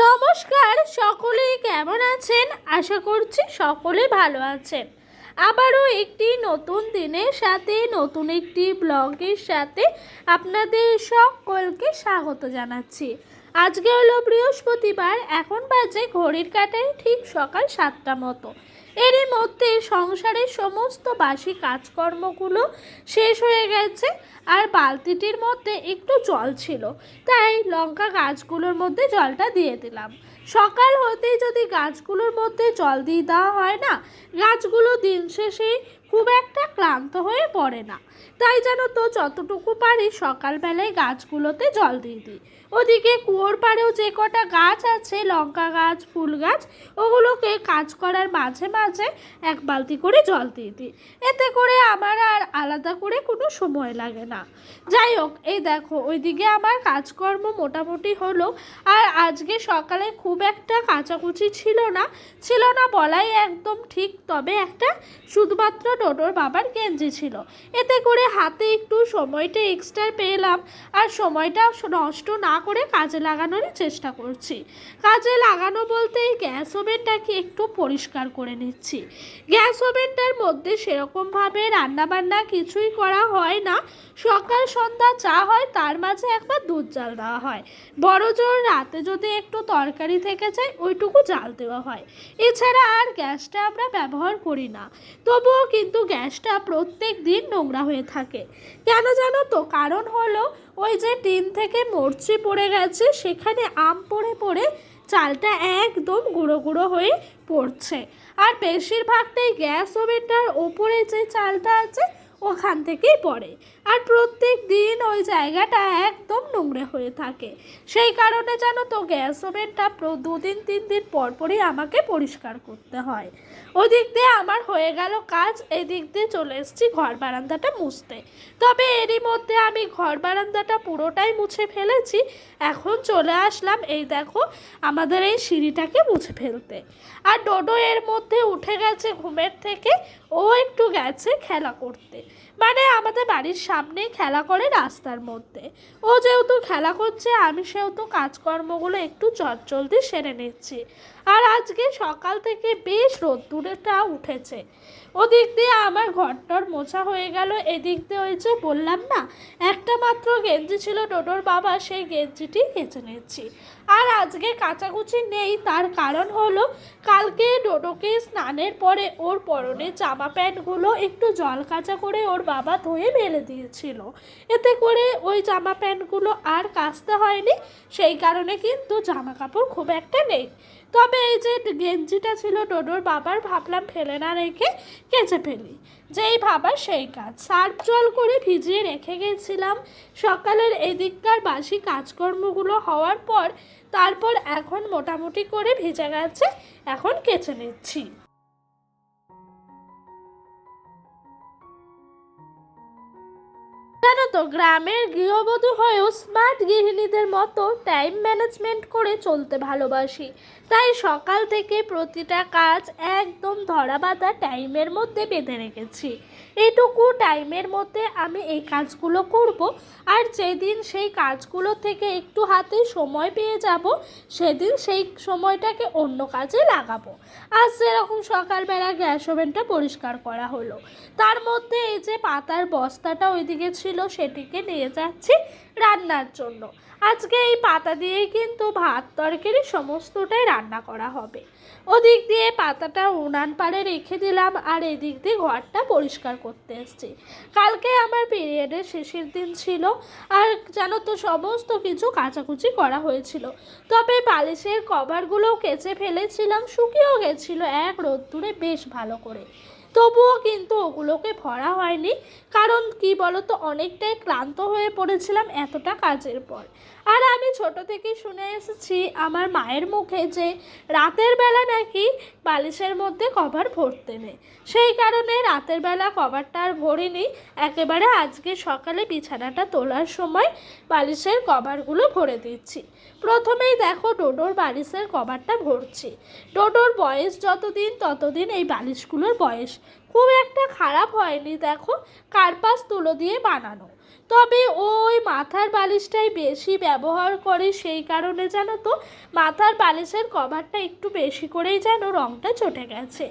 নমস্কার, সকলেই কেমন আছেন? আশা করছি সকলেই ভালো আছেন। আবারও একটি নতুন দিনের সাথে নতুন একটি ব্লগের সাথে আপনাদের সকলকে স্বাগত জানাচ্ছি। আজকে হলো বৃহস্পতিবার, এখন বাজে ঘড়ির কাঁটায় ঠিক সকাল 7টা মতো। এরই মধ্যে সংসারের সমস্ত বাসি কাজকর্মগুলো শেষ হয়ে গেছে, আর বালতিটির মধ্যে একটু জল ছিল, তাই লঙ্কা গাছগুলোর মধ্যে জলটা দিয়ে দিলাম। সকাল হতেই যদি গাছগুলোর মধ্যে জল দিয়ে দেওয়া হয় না, গাছগুলো দিন শেষে খুব একটা ক্লান্ত হয়ে পড়ে না। তাই জানো তো, যতটুকু পারি সকালবেলায় গাছগুলোতে জল দিয়ে দিই। ওদিকে কুয়োর পাড়েও যে কটা গাছ আছে, লঙ্কা গাছ, ফুল গাছ, ওগুলোকে কাজ করার মাঝে মাঝে এক বালতি করে জল দিয়ে দিই। এতে করে আমার আর আলাদা করে কোনো সময় লাগে না। যাই হোক, এই দেখো ওইদিকে আমার কাজকর্ম মোটামুটি হলো। আর আজকে সকালে খুব একটা কাচাকুচি ছিল না বলাই একদম ঠিক। তবে একটা শুধুমাত্র ডোডোর বাবার গেঞ্জি ছিল, এতে করে হাতে একটু সময়টা এক্সট্রা পেলাম। আর সময়টা নষ্ট না করে কাজে লাগানোরই চেষ্টা করছি। কাজে লাগানো বলতে গ্যাস ওভেনটাকে একটু পরিষ্কার করে নিচ্ছি। গ্যাস ওভেনটার মধ্যে সেরকমভাবে রান্নাবান্না কিছুই করা হয় না। সকাল সন্ধ্যা চা হয়, তার মাঝে একবার দুধ জাল দেওয়া হয়। বড় জোর রাতে যদি একটু তরকারি থেকে যায়, ওইটুকু জাল দেওয়া হয়। এছাড়া আর গ্যাসটা আমরা ব্যবহার করি না। তবুও কিন্তু গ্যাসটা প্রত্যেক দিন নোংরা হয়ে থাকে। কেন জানো তো? কারণ হলো ওই যে টিন থেকে মরচি পড়ে গেছে, সেখানে আম পড়ে পড়ে চালটা একদম গুঁড়ো গুঁড়ো হয়ে পড়ছে। আর বেশিরভাগটাই গ্যাস ওভেনটার ওপরে যে চালটা আছে ওখান থেকেই পড়ে। আর প্রত্যেক দিন ওই জায়গাটা একদম নোংরা হয়ে থাকে। সেই কারণে জানো তো, গ্যাস ওভেনটা 2-3 দিন পরপরই আমাকে পরিষ্কার করতে হয়। ওই দিক দিয়ে আমার হয়ে গেল কাজ, এদিক দিয়ে চলে এসেছি ঘর বারান্দাটা মুছতে। তবে এরই মধ্যে আমি ঘর বারান্দাটা পুরোটাই মুছে ফেলেছি। এখন চলে আসলাম এই দেখো আমাদের এই সিঁড়িটাকে মুছে ফেলতে। আর ডোডো এর মধ্যে উঠে গেছে ঘুমের থেকে, ও একটু গেছে খেলা করতে। মানে আমাদের বাড়ির সামনেই খেলা করে, রাস্তার মধ্যে। ও যেহেতু খেলা করছে, আমি সেহেতু কাজকর্মগুলো একটু চটজলদি সেরে নিচ্ছি। আর আজকে সকাল থেকে বেশ রোদ্দুরটা উঠেছে। ওদিক দিয়ে আমার ঘরটর মোছা হয়ে গেল। এদিক দিয়ে ওই যে বললাম না, একটা মাত্র গেঞ্জি ছিল ডোডোর বাবা, সেই গেঞ্জিটি কেচে নিচ্ছি। আর আজকে কাচাকুচি নেই, তার কারণ হলো কালকে ডোডোকে স্নানের পরে ওর পরনের জামা প্যান্টগুলো একটু জল কাচা করে ওর বাবা ধুয়ে মেলে দিয়েছিল। এতে করে ওই জামা প্যান্টগুলো আর কাচতে হয়নি। সেই কারণে কিন্তু জামা কাপড় খুব একটা নেই। তবে এই যে গেঞ্জিটা ছিল ডোডোর বাবার, ভাবলাম ফেলে না রেখে কেচে ফেলি। যেই ভাবা সেই কাজ। সার্ফ জল করে ভিজিয়ে রেখে গেছিলাম সকালের এদিককার বাসি কাজকর্মগুলো হওয়ার পর। তারপর এখন মোটামুটি করে ভেজে গেছে, এখন কেচে নিচ্ছি। জানো তো, গ্রামের গৃহবধূ হয়েও স্মার্ট গৃহিণীদের মতো টাইম ম্যানেজমেন্ট করে চলতে ভালোবাসি। তাই সকাল থেকে প্রতিটা কাজ একদম ধরাবাঁধা টাইমের মধ্যে বেঁধে রেখেছি। এটুকু টাইমের মধ্যে আমি এই কাজগুলো করব। আর যেদিন সেই কাজগুলো থেকে একটু হাতে সময় পেয়ে যাব, সেদিন সেই সময়টাকে অন্য কাজে লাগাবো। আজ যেরকম সকালবেলা গ্যাস ওভেনটা পরিষ্কার করা হলো, তার মধ্যে এই যে পাতার বস্তাটা ওইদিকে ছিল, সেটিকে নিয়ে যাচ্ছি রান্নার জন্য। আজকে এই পাতা দিয়েই কিন্তু ভাত তরকারি সমস্তটাই রান্না করা হবে। ওদিক দিয়ে পাতাটা উনান পাড়ে রেখে দিলাম, আর এদিক দিয়ে ঘরটা পরিষ্কার করতে এসেছি। কালকে আমার পিরিয়ডের শেষের দিন ছিল, আর জানো তো সমস্ত কিছু কাচাকুচি করা হয়েছিল। তবে বালিশের কভারগুলোও কেচে ফেলেছিলাম, শুকিয়েও গেছিলো এক রোদ্দুরে বেশ ভালো করে। তবুও কিন্তু ওগুলোকে ভরা হয়নি, কারণ কি বলতো, অনেকটাই ক্লান্ত হয়ে পড়েছিলাম এতটা কাজের পর। আর আমি ছোট থেকেই শুনে এসেছি আমার মায়ের মুখে যে রাতের বেলা নাকি বালিশের মধ্যে কভার ভরতে নেই। সেই কারণে রাতের বেলা কভারটা আর ভরিনি। একেবারে আজকে সকালে বিছানাটা তোলার সময় বালিশের কভারগুলো ভরে দিচ্ছি। প্রথমেই দেখো ডোডোর বালিশের কভারটা ভরছি। ডোডোর বয়স যতদিন ততদিন এই বালিশগুলোর বয়স খুব একটা খারাপ হয়নি। দেখো কার্পাস তুলো দিয়ে বানানো। তবে ওই মাথার বালিশটাই বেশি ব্যবহার করে, সেই কারণে জানো তো মাথার বালিশের কভারটা একটু বেশি করেই যেন রঙটা চটে গেছে।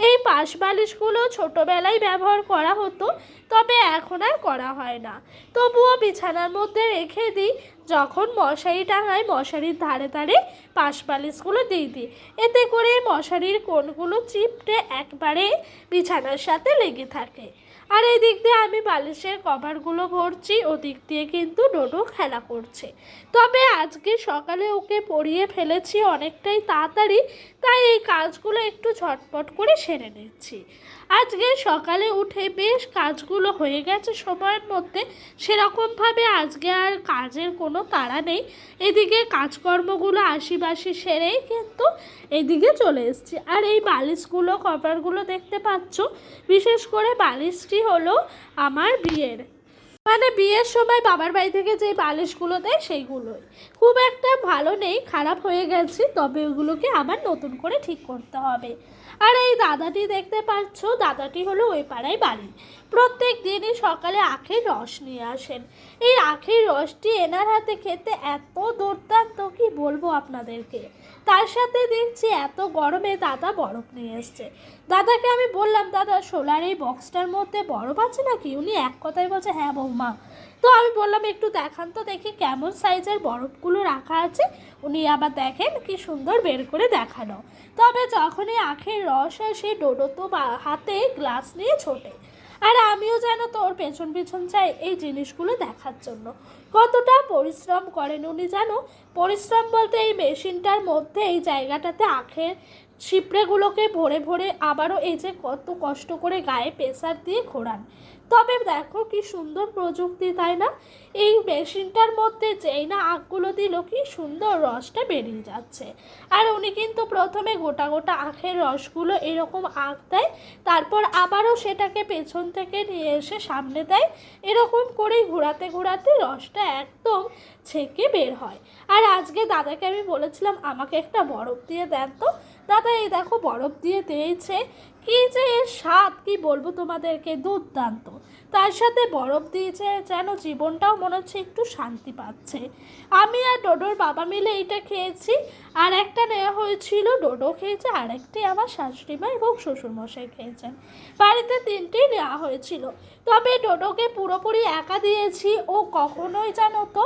এই পাশ বালিশগুলো ছোটোবেলায় ব্যবহার করা হতো, তবে এখন আর করা হয় না। তবুও বিছানার মধ্যে রেখে দিই, যখন মশারি টাঙাই মশারির ধারে ধারে পাশ বালিশগুলো দিয়ে দিই, এতে করে মশারির কোণগুলো চিপটে একবারে বিছানার সাথে লেগে থাকে। আর এই দিক দিয়ে আমি বালিশের কভারগুলো ভরছি, ওদিক দিয়ে কিন্তু ডোডো খেলা করছে। তবে আজকে সকালে ওকে পরিয়ে ফেলেছি অনেকটাই তাড়াতাড়ি, তাই এই কাজগুলো একটু ঝটপট করে সেরে নিচ্ছি। আজকে সকালে উঠে বেশ কাজগুলো হয়ে গেছে সময়ের মধ্যে, সেরকমভাবে আজকে আর কাজের কোনো তাড়া নেই। এদিকে কাজকর্মগুলো আশিবাসি সেরেই কিন্তু এদিকে চলে এসেছি। আর এই বালিশগুলো কভারগুলো দেখতে পাচ্ছ, বিশেষ করে বালিশটি হলো আমার বিয়ের, মানে বিয়ের সময় বাবার বাড়ি থেকে যে বালিশগুলো দেয় সেইগুলোই। খুব একটা ভালো নেই, খারাপ হয়ে গেছে, তবে ওগুলোকে আবার নতুন করে ঠিক করতে হবে। আর এই দাদাটি দেখতে পাচ্ছ, দাদাটি হলো ওই পাড়ায় বাড়ি। প্রত্যেক দিনই সকালে আখের রস নিয়ে আসেন। এই আখের রসটি এনার হাতে খেতে এত দুর্দান্ত, কি বলবো আপনাদেরকে। তার সাথে দেখছি এত গরমে দাদা বরফ নিয়ে এসছে। দাদাকে আমি বললাম, দাদা সোলার এই বক্সটার মধ্যে বরফ আছে নাকি? উনি এক কথাই বলছে, হ্যাঁ বৌমা। তো আমি বললাম, একটু দেখান তো দেখি কেমন সাইজের বরফগুলো রাখা আছে। উনি আবার দেখেন কি সুন্দর বের করে দেখানো। তবে যখনই আখের রস আসে, ডোডো তো হাতে গ্লাস নিয়ে ছোটে, আর আমিও যেন তোর পেছন পেছন চাই এই জিনিসগুলো দেখার জন্য। কতটা পরিশ্রম করেন উনি জানো। পরিশ্রম বলতে এই মেশিনটার মধ্যে এই জায়গাটাতে আখের ছিপড়েগুলোকে ভরে ভরে আবারও এই যে কত কষ্ট করে গায়ে প্রেসার দিয়ে ঘোরান। তবে দেখো কি সুন্দর প্রযুক্তি, তাই না? এই মেশিনটার মধ্যে যেই না আখগুলো দিল, কি সুন্দর রসটা বেরিয়ে যাচ্ছে। আর উনি কিন্তু প্রথমে গোটা গোটা আখের রসগুলো এরকম আখ দেয়, তারপর আবারও সেটাকে পেছন থেকে নিয়ে এসে সামনে দেয়। এরকম করেই ঘোরাতে ঘোরাতে রসটা একদম ছেঁকে বের হয়। আর আজকে দাদাকে আমি বলেছিলাম আমাকে একটা বরফ দিয়ে দেন তো। দাদা এই দেখো বরফ দিয়ে দিয়েছে। কি যে এর স্বাদ, কি বলবো তোমাদেরকে, দুর্দান্ত। তার সাথে বরফ দিয়েছে, যেন জীবনটাও মনে হচ্ছে একটু শান্তি পাচ্ছে। আমি আর ডোডোর বাবা মিলে এইটা খেয়েছি, আর একটা নেওয়া হয়েছিল, ডোডো খেয়েছে, আর একটি আমার শাশুড়িমা এবং শ্বশুরমশাই খেয়েছেন। বাড়িতে তিনটেই নেওয়া হয়েছিল। তবে ডোডোকে পুরোপুরি একা দিয়েছি, ও কখনোই জানো তো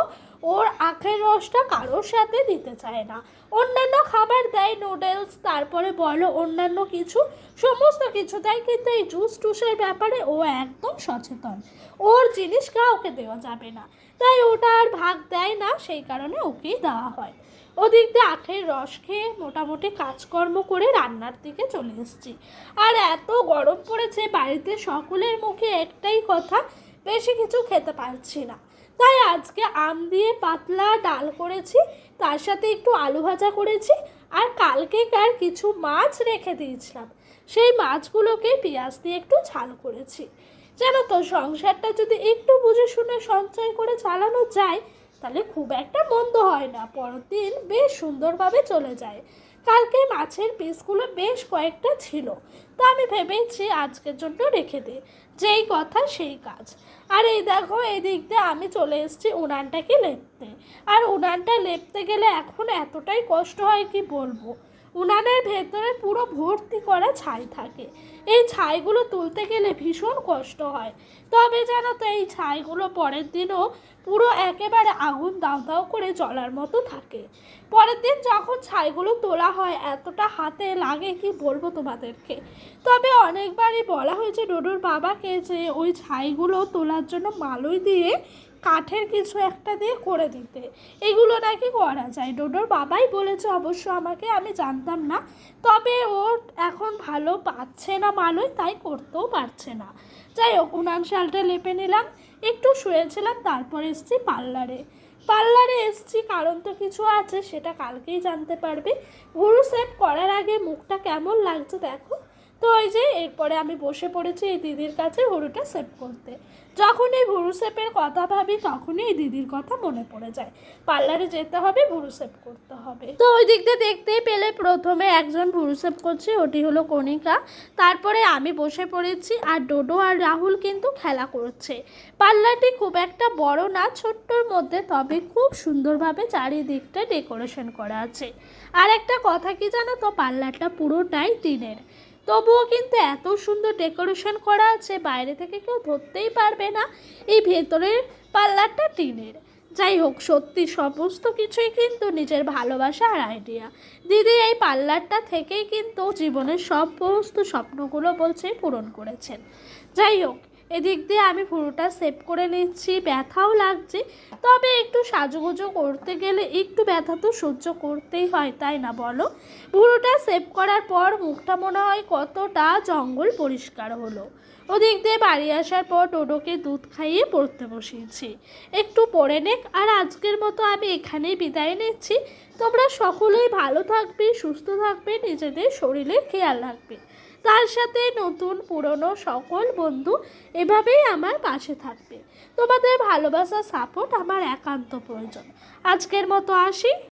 ওর আখের রসটা কারোর সাথে দিতে চায় না। অন্যান্য খাবার দেয়, নুডলস, তারপরে বলো অন্যান্য কিছু, সমস্ত কিছু দেয়, কিন্তু এই জুস টুসের ব্যাপারে ও একদম সচেতন। ওর জিনিস কাউকে দেওয়া যাবে না, তাই ওটা আর ভাগ দেয় না, সেই কারণে ওকেই দেওয়া হয়। ওদিক দিয়ে আখের রস খেয়ে মোটামুটি কাজকর্ম করে রান্নার দিকে চলে এসেছি। আর এত গরম পড়েছে, বাড়িতে সকলের মুখে একটাই কথা, বেশি কিছু খেতে পারছি না। তাই আজকে আম দিয়ে পাতলা ডাল করেছি, তার সাথে একটু আলু ভাজা করেছি, আর কালকেকার কিছু মাছ রেখে দিয়েছিলাম, সেই মাছগুলোকে পেঁয়াজ দিয়ে একটু ঝাল করেছি। জানো তো সংসারটা যদি একটু বুঝে শুনে সঞ্চয় করে চালানো যায়, তাহলে খুব একটা মন্দ হয় না, পরের দিন বেশ সুন্দরভাবে চলে যায়। কালকে মাছের পিসগুলো বেশ কয়েকটা ছিল, তা আমি ভেবেছি আজকের জন্য রেখে দিই, যেই কথা সেই কাজ। আর এই দেখো এই দিক দিয়ে আমি চলে এসেছি উনানটাকে লেপতে। আর উনানটা লেপতে গেলে এখন এতটাই কষ্ট হয়, কি বলবো। উনানের ভেতরে পুরো ভর্তি করা ছাই থাকে, এই ছাইগুলো তুলতে গেলে ভীষণ কষ্ট হয়। তবে জানো তো এই ছাইগুলো পরের দিনও পুরো একেবারে আগুন দাও দাও করে জ্বলার মতো থাকে। পরের দিন যখন ছাইগুলো তোলা হয়, এতটা হাতে লাগে, কি বলবো তোমাদেরকে। তবে অনেকবারই বলা হয়েছে ডোডোর বাবাকে যে ওই ছাইগুলো তোলার জন্য মালই দিয়ে কাঠের কিছু একটা দিয়ে করে দিতে, এগুলো নাকি করা যায়। ডোডোর বাবাই বলেছে অবশ্য আমাকে, আমি জানতাম না। তবে ও এখন ভালো পাচ্ছে না মালই, তাই করতেও পারছে না। যাই হোক, উনান শালটা লেপে নিলাম, একটু শুয়েছিলাম, তারপর এসছি পার্লারে এসছি, কারণ তো কিছু আছে, সেটা কালকেই জানতে পারবে। ভুরু সেভ করার আগে মুখটা কেমন লাগছে দেখো। তো ওই যে এরপরে আমি বসে পড়েছি এই দিদির কাছে ভুরুটা সেভ করতে। যখন এই ভুরু সেপের কথা ভাবি তখনই এই দিদির কথা মনে পড়ে যায়, পার্লারে যেতে হবে, ভুরু সেভ করতে হবে। তো ওই দিক দিয়ে দেখতেই পেলে প্রথমে একজন ভুরু সেভ করছে, ওটি হলো কণিকা। তারপরে আমি বসে পড়েছি, আর ডোডো আর রাহুল কিন্তু খেলা করছে। পার্লারটি খুব একটা বড় না, ছোট্টর মধ্যে, তবে খুব সুন্দরভাবে চারিদিকটা ডেকোরেশন করা আছে। আর একটা কথা কি জানো তো, পার্লারটা পুরোটাই টিনের, তবুও কিন্তু এত সুন্দর ডেকোরেশন করা আছে, বাইরে থেকে কেউ ধরতেই পারবে না এই ভেতরের পার্লারটা টিনের। যাই হোক, সত্যি সমস্ত কিছুই কিন্তু নিজের ভালোবাসা আর আইডিয়া। দিদি এই পার্লারটা থেকেই কিন্তু জীবনের সমস্ত স্বপ্নগুলো বলছে পূরণ করেছেন। যাই হোক, এদিক দিয়ে আমি পুরোটা সেভ করে নিচ্ছি, ব্যথাও লাগছে, তবে একটু সাজুগুজু করতে গেলে একটু ব্যথা তো সহ্য করতেই হয়, তাই না বলো? পুরোটা সেভ করার পর মুখটা মনে হয় কতটা জঙ্গল পরিষ্কার হলো। ওদিক দিয়ে বাড়ি আসার পর ডোডোকে দুধ খাইয়ে পড়তে বসিয়েছি, একটু পড়ে নেক। আর আজকের মতো আমি এখানেই বিদায় নিচ্ছি। তোমরা সকলেই ভালো থাকবে, সুস্থ থাকবে, নিজেদের শরীরের খেয়াল রাখবে, তার সাথে নতুন পুরনো সকল বন্ধু এভাবেই আমার পাশে থাকবে। তোমাদের ভালোবাসা সাপোর্ট আমার একান্ত প্রয়োজন। আজকের মতো আসি।